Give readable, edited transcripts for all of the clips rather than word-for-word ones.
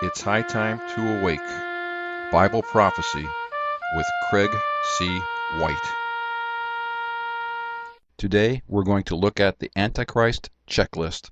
It's high time to awake. Bible prophecy with Craig C. White. Today we're going to look at the Antichrist checklist.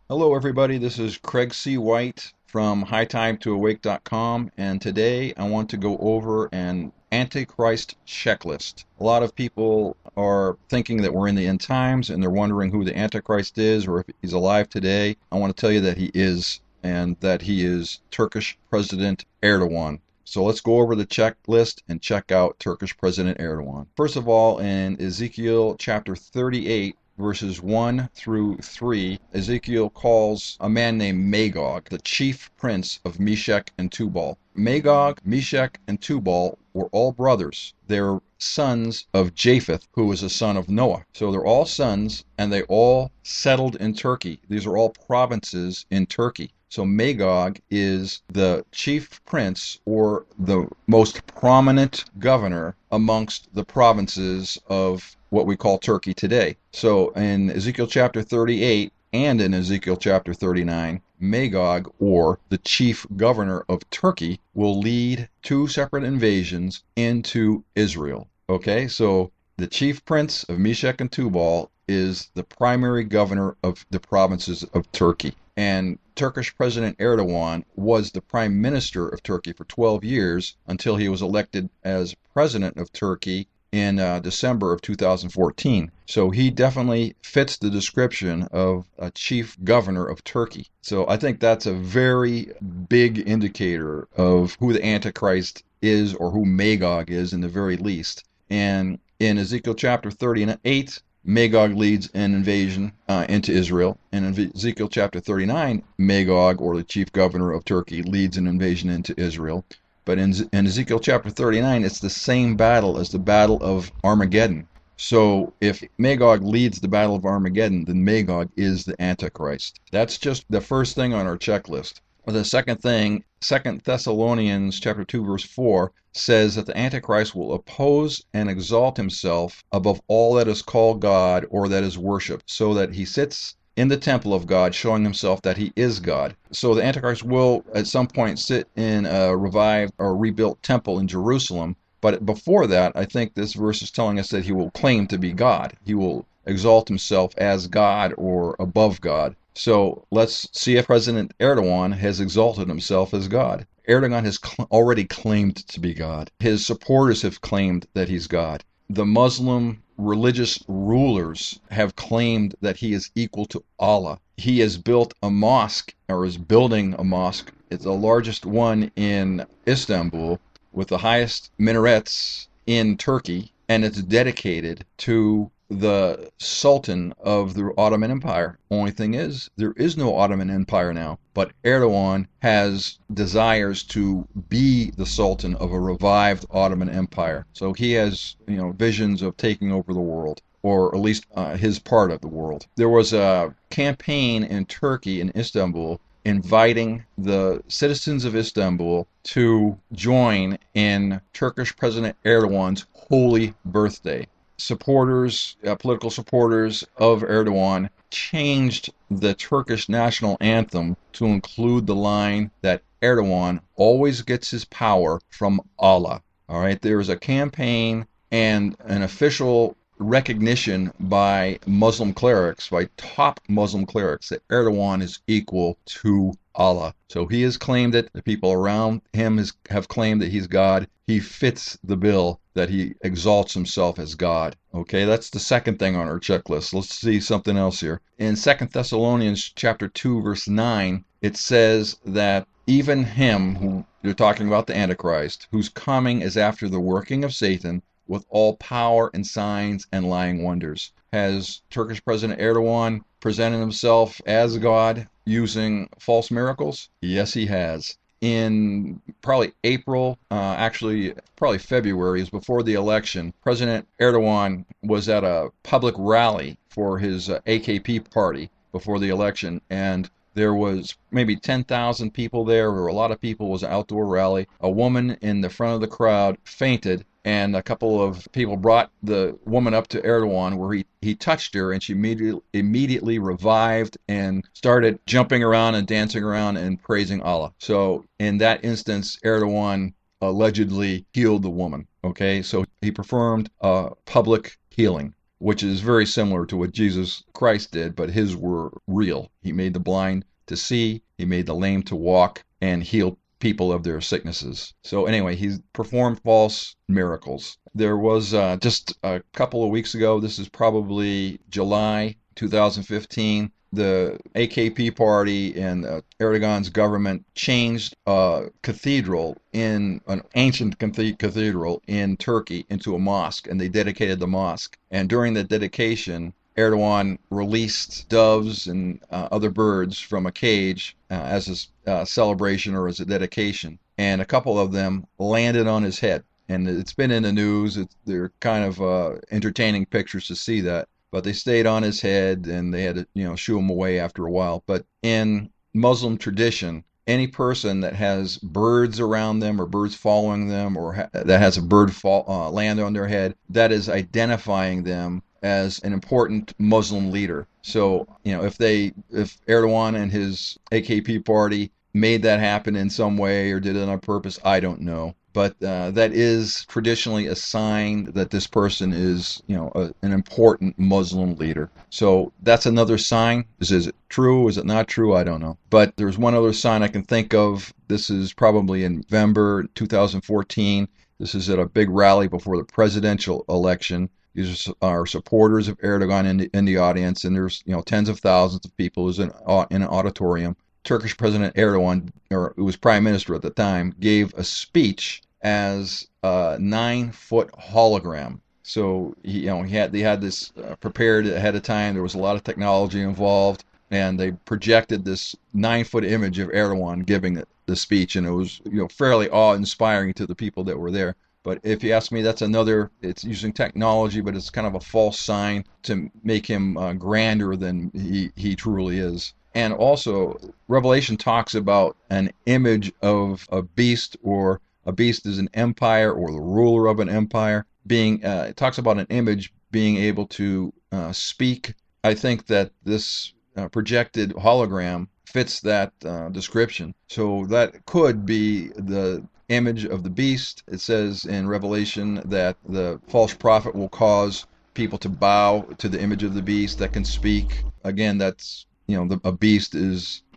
Hello everybody, this is Craig C. White from hightimetoawake.com, and today I want to go over an Antichrist checklist. A lot of people are thinking that we're in the end times and they're wondering who the Antichrist is or if he's alive today. I want to tell you that he is, and that he is Turkish President Erdogan. So let's go over the checklist and check out Turkish President Erdogan. First of all, in Ezekiel chapter 38, verses 1 through 3, Ezekiel calls a man named Magog the chief prince of Meshech and Tubal. Magog, Meshech, and Tubal were all brothers. They're sons of Japheth, who was a son of Noah. So they're all sons, and they all settled in Turkey. These are all provinces in Turkey. So Magog is the chief prince, or the most prominent governor amongst the provinces of what we call Turkey today. So in Ezekiel chapter 38 and in Ezekiel chapter 39, Magog, or the chief governor of Turkey, will lead two separate invasions into Israel. Okay, so the chief prince of Meshech and Tubal is the primary governor of the provinces of Turkey. And Turkish President Erdogan was the prime minister of Turkey for 12 years until he was elected as president of Turkey in December of 2014. So he definitely fits the description of a chief governor of Turkey. So I think that's a very big indicator of who the Antichrist is, or who Magog is in the very least. And in Ezekiel chapter 38, Magog leads an invasion into Israel. And in Ezekiel chapter 39, Magog, or the chief governor of Turkey, leads an invasion into Israel. But in Ezekiel chapter 39, it's the same battle as the Battle of Armageddon. So if Magog leads the Battle of Armageddon, then Magog is the Antichrist. That's just the first thing on our checklist. The second thing, 2 Thessalonians chapter 2 verse 4 says that the Antichrist will oppose and exalt himself above all that is called God or that is worshipped, so that he sits in the temple of God, showing himself that he is God. So the Antichrist will at some point sit in a revived or rebuilt temple in Jerusalem. But before that, I think this verse is telling us that he will claim to be God. He will exalt himself as God or above God. So let's see if President Erdogan has exalted himself as God. Erdogan has already claimed to be God. His supporters have claimed that he's God. The Muslim religious rulers have claimed that he is equal to Allah. He has built a mosque, or is building a mosque. It's the largest one in Istanbul, with the highest minarets in Turkey, and it's dedicated to the Sultan of the Ottoman Empire. Only thing is, there is no Ottoman Empire now, but Erdogan has desires to be the Sultan of a revived Ottoman Empire. So he has, visions of taking over the world, or at least his part of the world. There was a campaign in Turkey, in Istanbul, inviting the citizens of Istanbul to join in Turkish President Erdogan's holy birthday. Political supporters of Erdogan, changed the Turkish national anthem to include the line that Erdogan always gets his power from Allah. All right, there is a campaign and an official recognition by Muslim clerics, by top Muslim clerics, that Erdogan is equal to Allah. So he has claimed it. The people around him have claimed that he's God. He fits the bill that he exalts himself as God. Okay, that's the second thing on our checklist. Let's see something else here. In 2 Thessalonians chapter 2 verse 9, it says that even him, who you're talking about, the Antichrist, whose coming is after the working of Satan, with all power and signs and lying wonders. Has Turkish President Erdogan presented himself as God using false miracles? Yes, he has. In probably April, probably February, is before the election, President Erdogan was at a public rally for his AKP party before the election, and there was maybe 10,000 people there. There were a lot of people. It was an outdoor rally. A woman in the front of the crowd fainted and a couple of people brought the woman up to Erdogan, where he touched her, and she immediately revived and started jumping around and dancing around and praising Allah. So in that instance, Erdogan allegedly healed the woman. Okay, so he performed a public healing, which is very similar to what Jesus Christ did, but his were real. He made the blind to see, he made the lame to walk, and healed people of their sicknesses. So anyway, he performed false miracles. There was just a couple of weeks ago, this is probably July 2015, the AKP party and Erdogan's government changed a cathedral, in an ancient cathedral in Turkey, into a mosque, and they dedicated the mosque. And during the dedication, Erdogan released doves and other birds from a cage as a celebration or as a dedication. And a couple of them landed on his head. And it's been in the news. They're kind of entertaining pictures to see that. But they stayed on his head, and they had to, shoo him away after a while. But in Muslim tradition, any person that has birds around them or birds following them, or that has a bird land on their head, that is identifying them as an important Muslim leader. So, if Erdogan and his AKP party made that happen in some way or did it on purpose, I don't know. But that is traditionally a sign that this person is, an important Muslim leader. So that's another sign. Is it true? Is it not true? I don't know. But there's one other sign I can think of. This is probably in November 2014. This is at a big rally before the presidential election. These are supporters of Erdogan in the audience, and there's tens of thousands of people who's in an auditorium. Turkish President Erdogan, or who was prime minister at the time, gave a speech as a 9-foot hologram. So they had this prepared ahead of time. There was a lot of technology involved, and they projected this 9-foot image of Erdogan giving the speech, and it was fairly awe-inspiring to the people that were there. But if you ask me, it's using technology, but it's kind of a false sign to make him grander than he truly is. And also, Revelation talks about an image of a beast, or a beast is an empire, or the ruler of an empire. It talks about an image being able to speak. I think that this projected hologram fits that description. So that could be the image of the beast. It says in Revelation that the false prophet will cause people to bow to the image of the beast that can speak. Again, that's a beast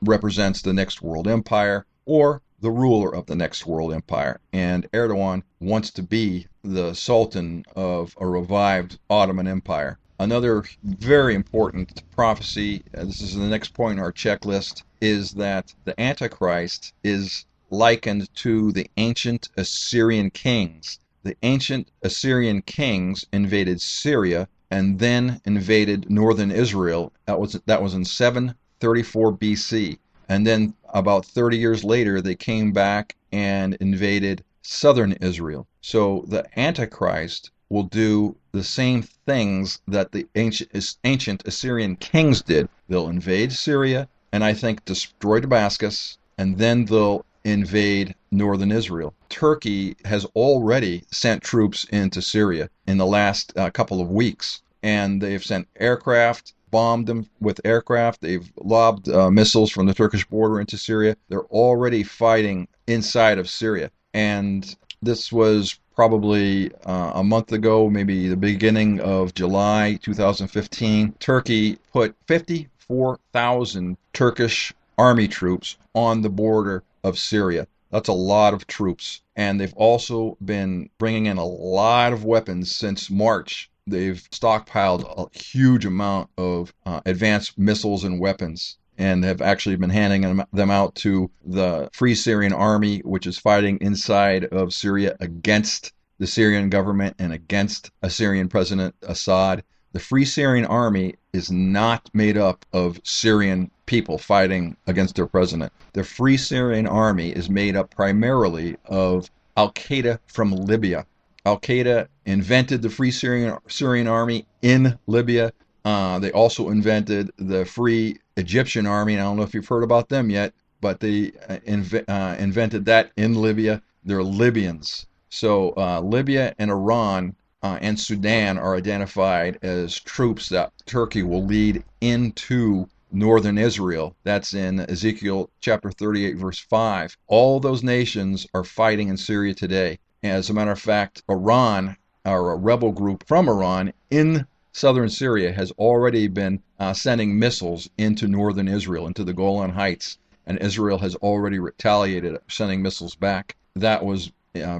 represents the next world empire, or the ruler of the next world empire. And Erdogan wants to be the sultan of a revived Ottoman Empire. Another very important prophecy, this is the next point in our checklist, is that the Antichrist is likened to the ancient Assyrian kings. The ancient Assyrian kings invaded Syria and then invaded northern Israel. That was in 734 BC. And then about 30 years later, they came back and invaded southern Israel. So the Antichrist will do the same things that the ancient Assyrian kings did. They'll invade Syria, and I think destroy Damascus, and then they'll invade northern Israel. Turkey has already sent troops into Syria in the last couple of weeks, and they've sent aircraft, bombed them with aircraft. They've lobbed missiles from the Turkish border into Syria. They're already fighting inside of Syria. And this was probably a month ago, maybe the beginning of July 2015. Turkey put 54,000 Turkish army troops on the border of Syria. That's a lot of troops. And they've also been bringing in a lot of weapons since March. They've stockpiled a huge amount of advanced missiles and weapons, and have actually been handing them out to the Free Syrian Army, which is fighting inside of Syria against the Syrian government and against Assyrian President Assad. The Free Syrian Army is not made up of Syrian people fighting against their president. The Free Syrian Army is made up primarily of Al-Qaeda from Libya. Al-Qaeda invented the Free Syrian Army in Libya. They also invented the Free Egyptian Army. I don't know if you've heard about them yet, but they invented that in Libya. They're Libyans. So Libya and Iran and Sudan are identified as troops that Turkey will lead into northern Israel. That's in Ezekiel chapter 38, verse 5. All those nations are fighting in Syria today. As a matter of fact, Iran, or a rebel group from Iran in southern Syria, has already been sending missiles into northern Israel, into the Golan Heights, and Israel has already retaliated, sending missiles back. That was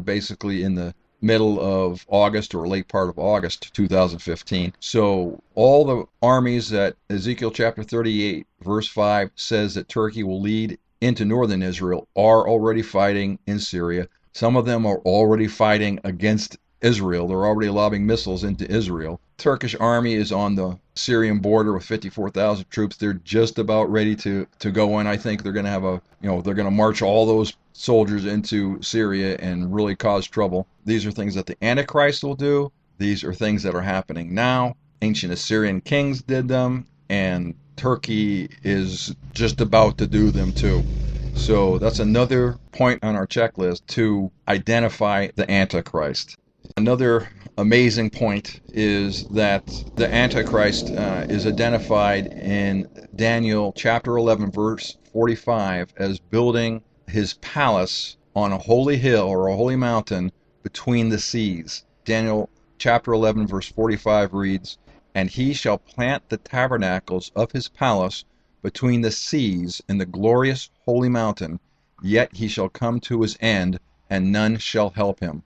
basically in the middle of August or late part of August 2015. So all the armies that Ezekiel chapter 38 verse 5 says that Turkey will lead into northern Israel are already fighting in Syria. Some of them are already fighting against Israel. They're already lobbing missiles into Israel. Turkish army is on the Syrian border with 54,000 troops. They're just about ready to go in. I think they're going to have they're going to march all those soldiers into Syria and really cause trouble. These are things that the Antichrist will do. These are things that are happening now. Ancient Assyrian kings did them, and Turkey is just about to do them too. So that's another point on our checklist to identify the Antichrist. Another amazing point is that the Antichrist is identified in Daniel chapter 11, verse 45, as building his palace on a holy hill or a holy mountain between the seas. Daniel chapter 11, verse 45 reads, "And he shall plant the tabernacles of his palace between the seas in the glorious holy mountain, yet he shall come to his end, and none shall help him."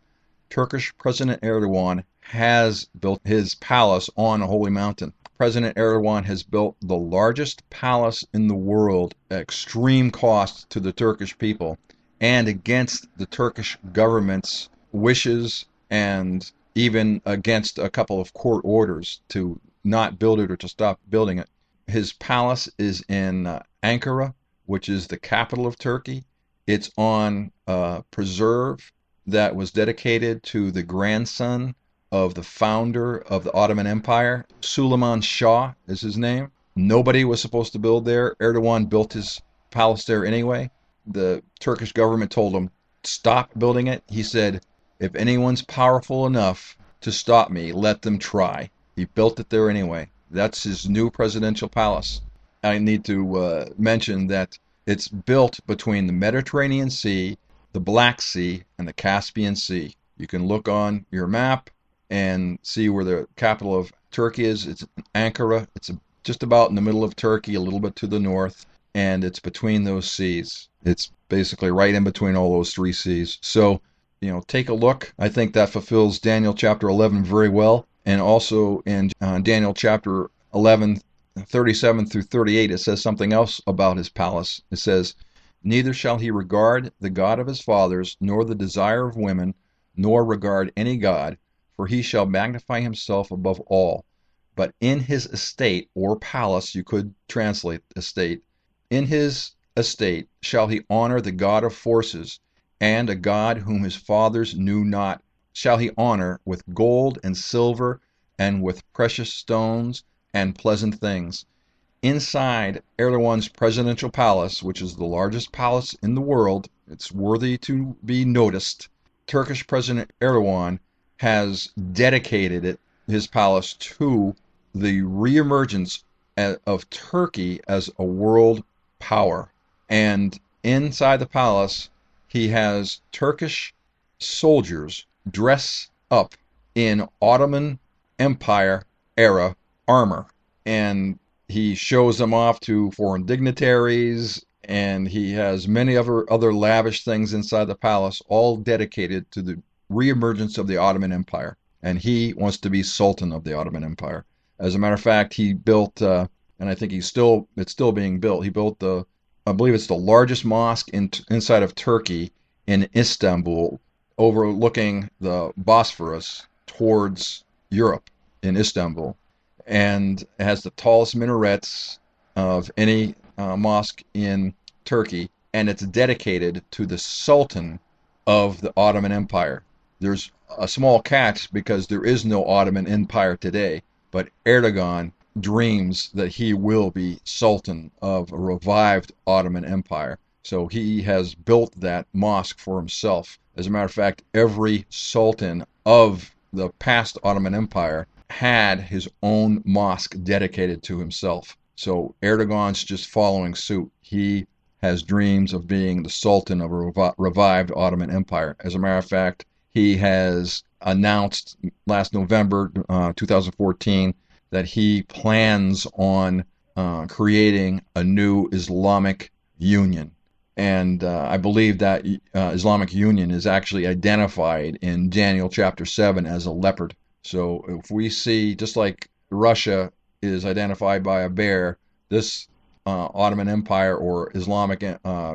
Turkish President Erdogan has built his palace on a holy mountain. President Erdogan has built the largest palace in the world at extreme cost to the Turkish people and against the Turkish government's wishes and even against a couple of court orders to not build it or to stop building it. His palace is in Ankara, which is the capital of Turkey. It's on a preserve that was dedicated to the grandson of the founder of the Ottoman Empire. Suleiman Shah is his name. Nobody was supposed to build there. Erdogan built his palace there anyway. The Turkish government told him, stop building it. He said, if anyone's powerful enough to stop me, let them try. He built it there anyway. That's his new presidential palace. I need to mention that it's built between the Mediterranean Sea, the Black Sea, and the Caspian Sea. You can look on your map and see where the capital of Turkey is. It's Ankara. It's just about in the middle of Turkey, a little bit to the north, and it's between those seas. It's basically right in between all those three seas. So, take a look. I think that fulfills Daniel chapter 11 very well. And also in Daniel chapter 11, 37 through 38, it says something else about his palace. It says, "Neither shall he regard the God of his fathers, nor the desire of women, nor regard any God, for he shall magnify himself above all. But in his estate," or palace, you could translate estate, "in his estate shall he honor the God of forces, and a God whom his fathers knew not shall he honor with gold and silver, and with precious stones and pleasant things." Inside Erdogan's presidential palace, which is the largest palace in the world, it's worthy to be noticed, Turkish President Erdogan has dedicated his palace to the reemergence of Turkey as a world power. And inside the palace, he has Turkish soldiers dress up in Ottoman Empire era armor. And he shows them off to foreign dignitaries, and he has many other lavish things inside the palace, all dedicated to the reemergence of the Ottoman Empire. And he wants to be Sultan of the Ottoman Empire. As a matter of fact, he built, and I think it's still being built. He built I believe it's the largest mosque inside of Turkey in Istanbul, overlooking the Bosphorus towards Europe in Istanbul. And it has the tallest minarets of any mosque in Turkey, and it's dedicated to the Sultan of the Ottoman Empire. There's a small catch because there is no Ottoman Empire today, but Erdogan dreams that he will be Sultan of a revived Ottoman Empire. So he has built that mosque for himself. As a matter of fact, every sultan of the past Ottoman Empire had his own mosque dedicated to himself. So Erdogan's just following suit. He has dreams of being the sultan of a revived Ottoman Empire. As a matter of fact, he has announced last November 2014 that he plans on creating a new Islamic union. And I believe that Islamic Union is actually identified in Daniel chapter 7 as a leopard. So if we see, just like Russia is identified by a bear, this Ottoman Empire or Islamic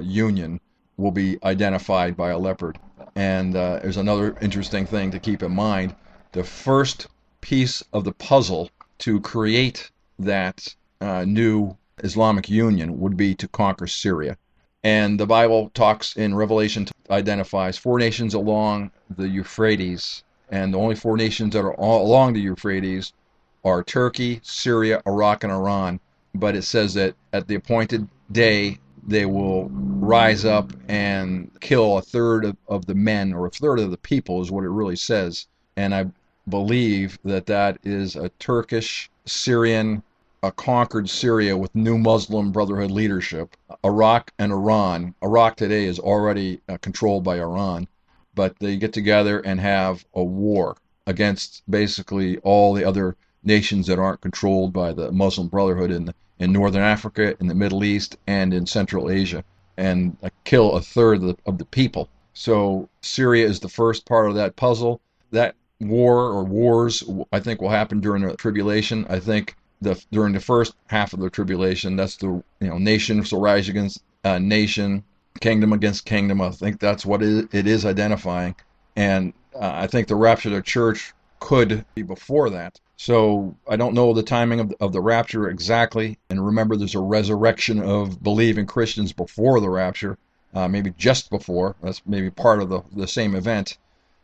Union will be identified by a leopard. And there's another interesting thing to keep in mind. The first piece of the puzzle to create that new Islamic Union would be to conquer Syria. And the Bible talks in Revelation, identifies four nations along the Euphrates. And the only four nations that are all along the Euphrates are Turkey, Syria, Iraq, and Iran. But it says that at the appointed day, they will rise up and kill a third of the men, or a third of the people, is what it really says. And I believe that that is a Turkish, Syrian, a conquered Syria with new Muslim Brotherhood leadership. Iraq and Iran. Iraq today is already controlled by Iran, but they get together and have a war against basically all the other nations that aren't controlled by the Muslim Brotherhood in Northern Africa, in the Middle East, and in Central Asia, and kill a third of the people. So Syria is the first part of that puzzle. That war or wars, I think, will happen during the tribulation. I think during the first half of the tribulation, that's the nation shall rise against nation, kingdom against kingdom. I think that's what it is identifying, and I think the rapture of the church could be before that. So I don't know the timing of the rapture exactly. And remember, there's a resurrection of believing Christians before the rapture, maybe just before. That's maybe part of the same event.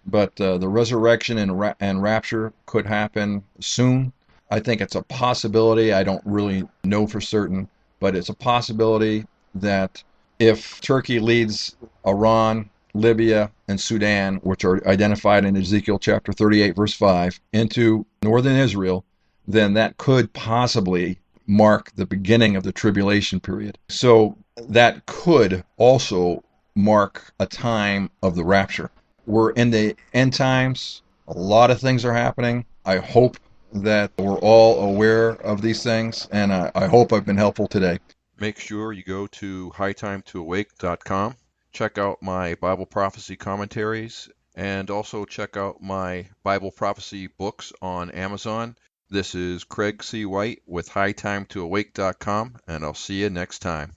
But the resurrection and rapture could happen soon. I think it's a possibility. I don't really know for certain, but it's a possibility that if Turkey leads Iran, Libya, and Sudan, which are identified in Ezekiel chapter 38, verse 5, into northern Israel, then that could possibly mark the beginning of the tribulation period. So that could also mark a time of the rapture. We're in the end times. A lot of things are happening. I hope that we're all aware of these things, and I hope I've been helpful today. Make sure you go to hightimetoawake.com, check out my Bible prophecy commentaries, and also check out my Bible prophecy books on Amazon. This is Craig C. White with hightimetoawake.com, and I'll see you next time.